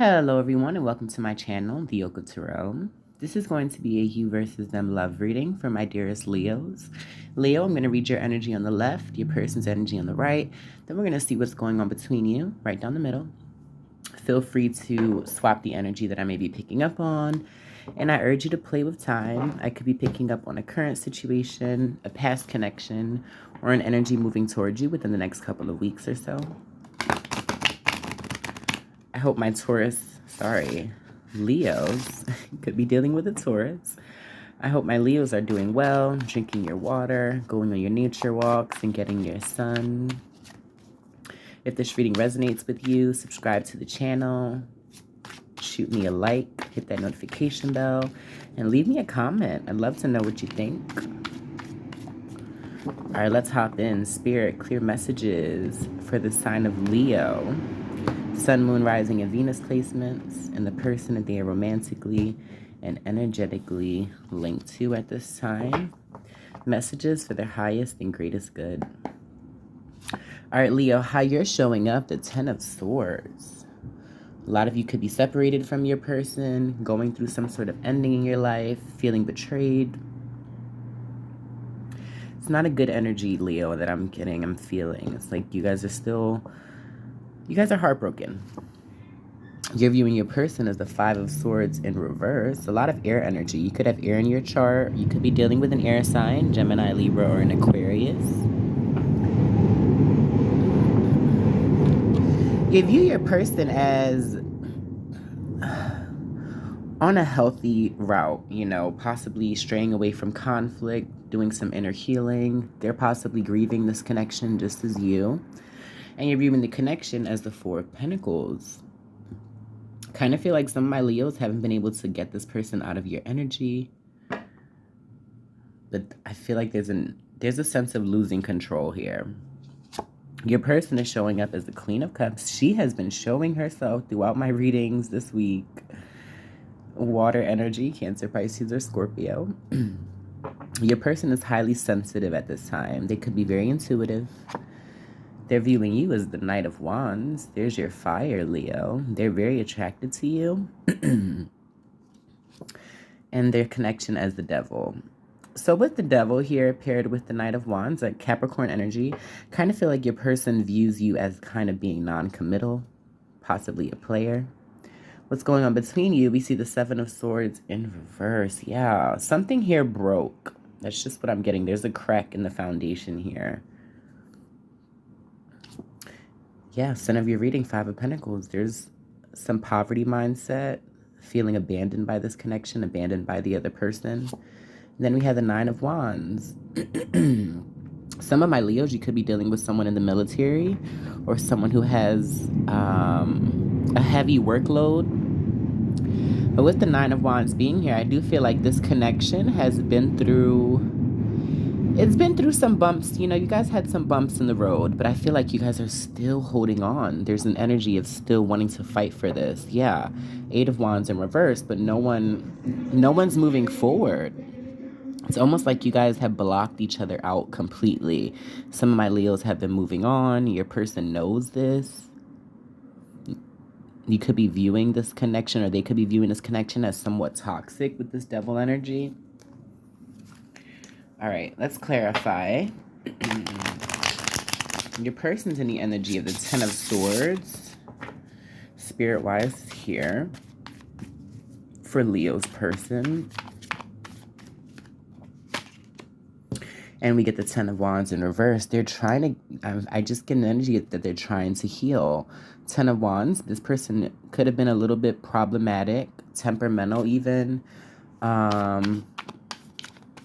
Hello everyone and welcome to my channel, The Yoga Tarot. This is going to be a you versus them love reading for my dearest Leos. Leo, I'm going to read your energy on the left, your person's energy on the right. Then we're going to see what's going on between you, right down the middle. Feel free to swap the energy that I may be picking up on. And I urge you to play with time. I could be picking up on a current situation, a past connection, or an energy moving towards you within the next couple of weeks or so. I hope my Leos, could be dealing with a Taurus. I hope my Leos are doing well, drinking your water, going on your nature walks, and getting your sun. If this reading resonates with you, subscribe to the channel, shoot me a like, hit that notification bell, and leave me a comment. I'd love to know what you think. All right, let's hop in. Spirit, clear messages for the sign of Leo. Sun, Moon, Rising, and Venus placements, and the person that they are romantically and energetically linked to at this time. Messages for their highest and greatest good. All right, Leo, how you're showing up, the Ten of Swords. A lot of you could be separated from your person, going through some sort of ending in your life, feeling betrayed. It's not a good energy, Leo, that I'm feeling. It's like you guys are heartbroken. You're viewing your person as the Five of Swords in reverse. A lot of air energy. You could have air in your chart. You could be dealing with an air sign, Gemini, Libra, or an Aquarius. You view your person as on a healthy route, possibly straying away from conflict, doing some inner healing. They're possibly grieving this connection just as you. And you're viewing the connection as the Four of Pentacles. Kind of feel like some of my Leos haven't been able to get this person out of your energy. But I feel like there's a sense of losing control here. Your person is showing up as the Queen of Cups. She has been showing herself throughout my readings this week. Water energy, Cancer, Pisces, or Scorpio. Your person is highly sensitive at this time. They could be very intuitive. They're viewing you as the Knight of Wands. There's your fire, Leo. They're very attracted to you. And their connection as the Devil. So with the Devil here paired with the Knight of Wands, like Capricorn energy, kind of feel like your person views you as kind of being non-committal, possibly a player. What's going on between you? We see the Seven of Swords in reverse. Yeah, something here broke. That's just what I'm getting. There's a crack in the foundation here. Yeah, Son of your reading, Five of Pentacles. There's some poverty mindset, feeling abandoned by this connection, abandoned by the other person. And then we have the Nine of Wands. Some of my Leos, you could be dealing with someone in the military or someone who has a heavy workload. But with the Nine of Wands being here, I do feel like this connection has been through... It's been through some bumps. You guys had some bumps in the road, but I feel like you guys are still holding on. There's an energy of still wanting to fight for this. Yeah, Eight of Wands in reverse, but no one's moving forward. It's almost like you guys have blocked each other out completely. Some of my Leos have been moving on. Your person knows this. You could be viewing this connection, or they could be viewing this connection as somewhat toxic with this Devil energy. All right, let's clarify. Your person's in the energy of the Ten of Swords. Spirit-wise here for Leo's person. And we get the Ten of Wands in reverse. They're trying to... I just get an energy that they're trying to heal. Ten of Wands. This person could have been a little bit problematic, temperamental even.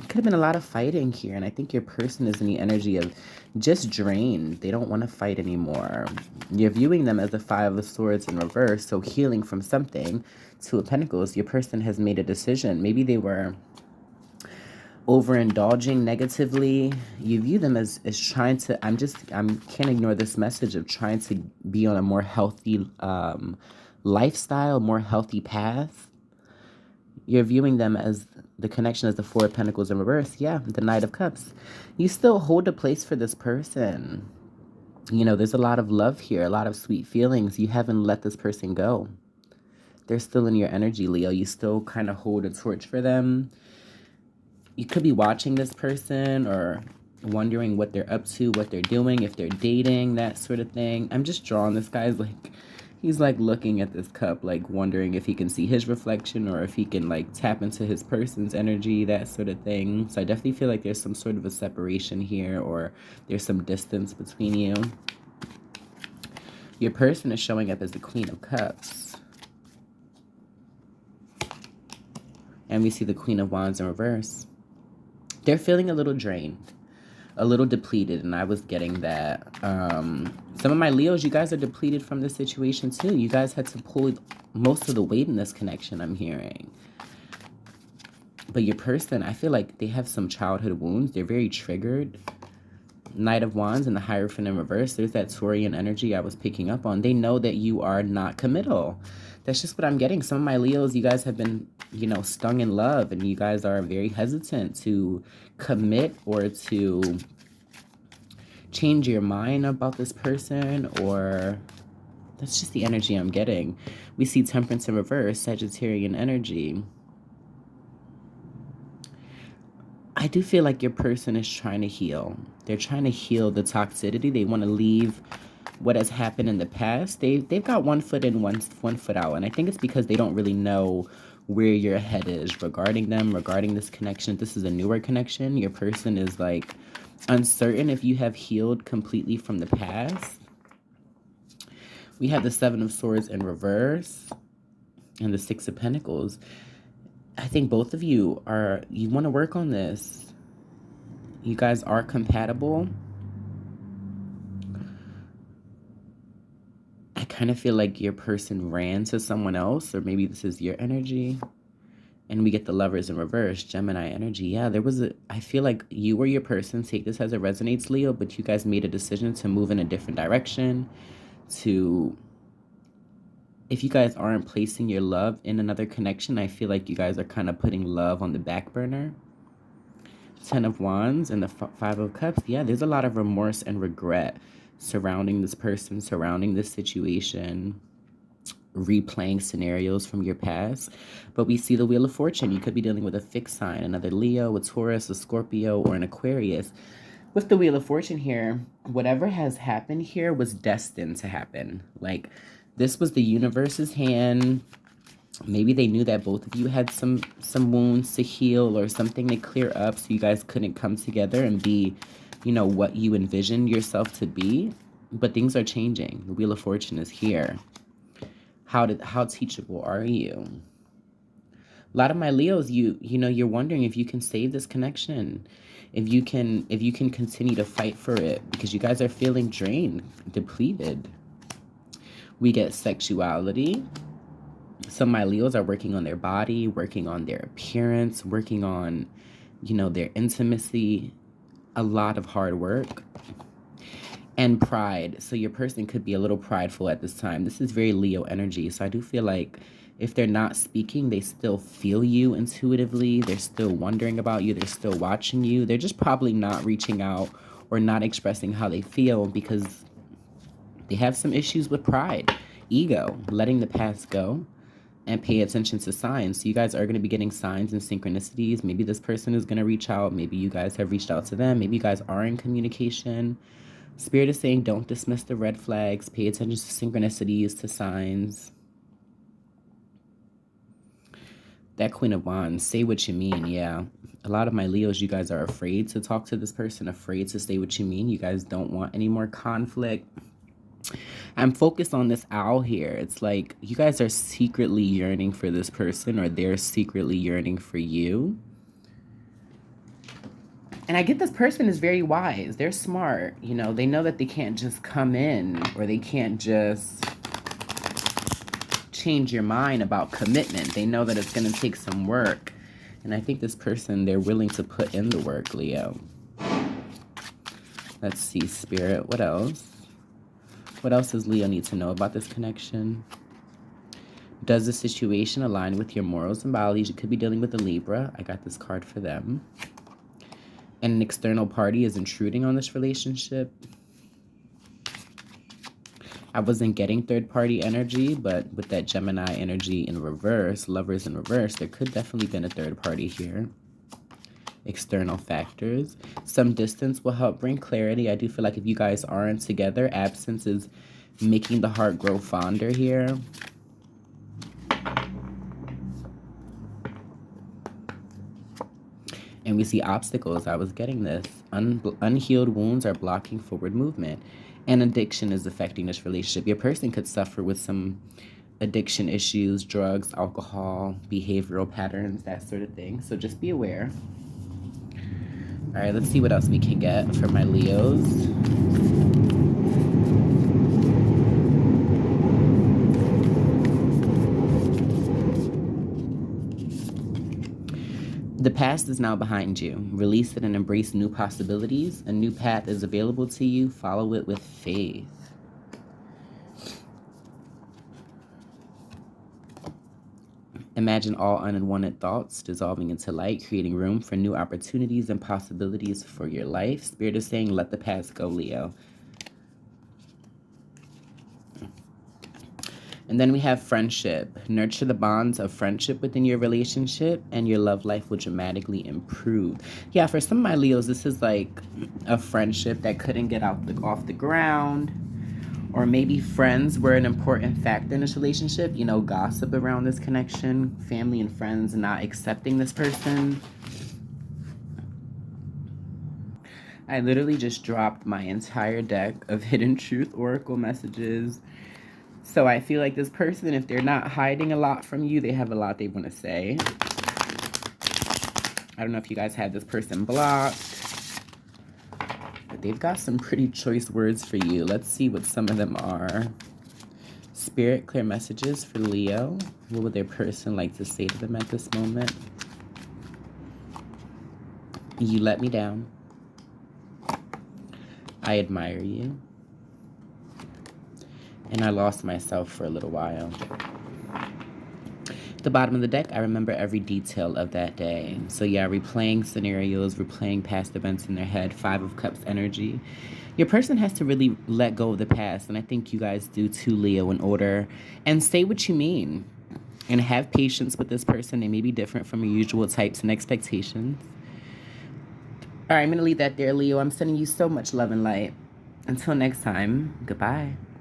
Could have been a lot of fighting here, and I think your person is in the energy of just drained. They don't want to fight anymore. You're viewing them as the Five of Swords in reverse, so healing from something. Two of Pentacles, your person has made a decision. Maybe they were overindulging negatively. You view them as trying to... I can't ignore this message of trying to be on a more healthy lifestyle, more healthy path. You're viewing them as the connection as the Four of Pentacles in reverse. Yeah, the Knight of Cups. You still hold a place for this person. There's a lot of love here, a lot of sweet feelings. You haven't let this person go. They're still in your energy, Leo. You still kind of hold a torch for them. You could be watching this person or wondering what they're up to, what they're doing, if they're dating, that sort of thing. I'm just drawing this guy's like, he's like looking at this cup, like wondering if he can see his reflection or if he can like tap into his person's energy, that sort of thing. So I definitely feel like there's some sort of a separation here, or there's some distance between you. Your person is showing up as the Queen of Cups. And we see the Queen of Wands in reverse. They're feeling a little drained, a little depleted, and I was getting that. Some of my Leos, you guys are depleted from this situation too. You guys had to pull most of the weight in this connection, I'm hearing. But your person, I feel like they have some childhood wounds. They're very triggered. Knight of Wands and the Hierophant in reverse. There's that Taurian energy I was picking up on. They know that you are not committal. That's just what I'm getting. Some of my Leos, you guys have been, you know, stung in love, and you guys are very hesitant to commit or to change your mind about this person, or that's just the energy I'm getting. We see Temperance in reverse, Sagittarian energy. I do feel like your person is trying to heal. They're trying to heal the toxicity. They want to leave what has happened in the past. They've got one foot in, one foot out. And I think it's because they don't really know where your head is regarding them, regarding this connection. This is a newer connection. Your person is like uncertain if you have healed completely from the past. We have the Seven of Swords in reverse and the Six of Pentacles. I think both of you want to work on this. You guys are compatible. I kind of feel like your person ran to someone else, or maybe this is your energy. And we get the Lovers in reverse, Gemini energy. Yeah, I feel like you or your person, take this as it resonates, Leo, but you guys made a decision to move in a different direction, if you guys aren't placing your love in another connection, I feel like you guys are kind of putting love on the back burner. Ten of Wands and the Five of Cups. Yeah, there's a lot of remorse and regret surrounding this person, surrounding this situation, replaying scenarios from your past. But we see the Wheel of Fortune. You could be dealing with a fixed sign, another Leo, a Taurus, a Scorpio, or an Aquarius. With the Wheel of Fortune here, whatever has happened here was destined to happen. Like, this was the universe's hand. Maybe they knew that both of you had some wounds to heal or something to clear up, so you guys couldn't come together and be, you know, what you envisioned yourself to be. But things are changing. The Wheel of Fortune is here. How teachable are you? A lot of my Leos, you know, you're wondering if you can save this connection, if you can continue to fight for it, because you guys are feeling drained, depleted. We get sexuality. Some of my Leos are working on their body, working on their appearance, working on, you know, their intimacy. A lot of hard work. And pride. So your person could be a little prideful at this time. This is very Leo energy. So I do feel like if they're not speaking, they still feel you intuitively. They're still wondering about you. They're still watching you. They're just probably not reaching out or not expressing how they feel because they have some issues with pride, ego, letting the past go, and pay attention to signs. So you guys are going to be getting signs and synchronicities. Maybe this person is going to reach out. Maybe you guys have reached out to them. Maybe you guys are in communication. Spirit is saying don't dismiss the red flags. Pay attention to synchronicities, to signs. That Queen of Wands, say what you mean, yeah. A lot of my Leos, you guys are afraid to talk to this person, afraid to say what you mean. You guys don't want any more conflict. I'm focused on this owl here. It's like you guys are secretly yearning for this person, or they're secretly yearning for you. And I get this person is very wise. They're smart. You know, they know that they can't just come in, or they can't just change your mind about commitment. They know that it's going to take some work. And I think this person, they're willing to put in the work, Leo. Let's see, Spirit. What else? What else does Leo need to know about this connection? Does the situation align with your morals and values? You could be dealing with a Libra. I got this card for them. And an external party is intruding on this relationship. I wasn't getting third-party energy, but with that Gemini energy in reverse, lovers in reverse, there could definitely been a third party here. External factors. Some distance will help bring clarity. I do feel like if you guys aren't together, absence is making the heart grow fonder here. And we see obstacles. I was getting this. Unhealed wounds are blocking forward movement. And addiction is affecting this relationship. Your person could suffer with some addiction issues, drugs, alcohol, behavioral patterns, that sort of thing. So just be aware. All right, let's see what else we can get for my Leos. The past is now behind you. Release it and embrace new possibilities. A new path is available to you. Follow it with faith. Imagine all unwanted thoughts dissolving into light, creating room for new opportunities and possibilities for your life. Spirit is saying, let the past go, Leo. And then we have friendship. Nurture the bonds of friendship within your relationship and your love life will dramatically improve. Yeah, for some of my Leos, this is like a friendship that couldn't get off the ground. Or maybe friends were an important factor in this relationship. You know, gossip around this connection. Family and friends not accepting this person. I literally just dropped my entire deck of Hidden Truth Oracle messages. So I feel like this person, if they're not hiding a lot from you, they have a lot they want to say. I don't know if you guys had this person blocked, but they've got some pretty choice words for you. Let's see what some of them are. Spirit, clear messages for Leo. What would their person like to say to them at this moment? You let me down. I admire you. And I lost myself for a little while. At the bottom of the deck, I remember every detail of that day. So yeah, replaying scenarios, replaying past events in their head, 5 of Cups energy. Your person has to really let go of the past, and I think you guys do too, Leo, in order, and say what you mean. And have patience with this person. They may be different from your usual types and expectations. All right, I'm going to leave that there, Leo. I'm sending you so much love and light. Until next time, goodbye.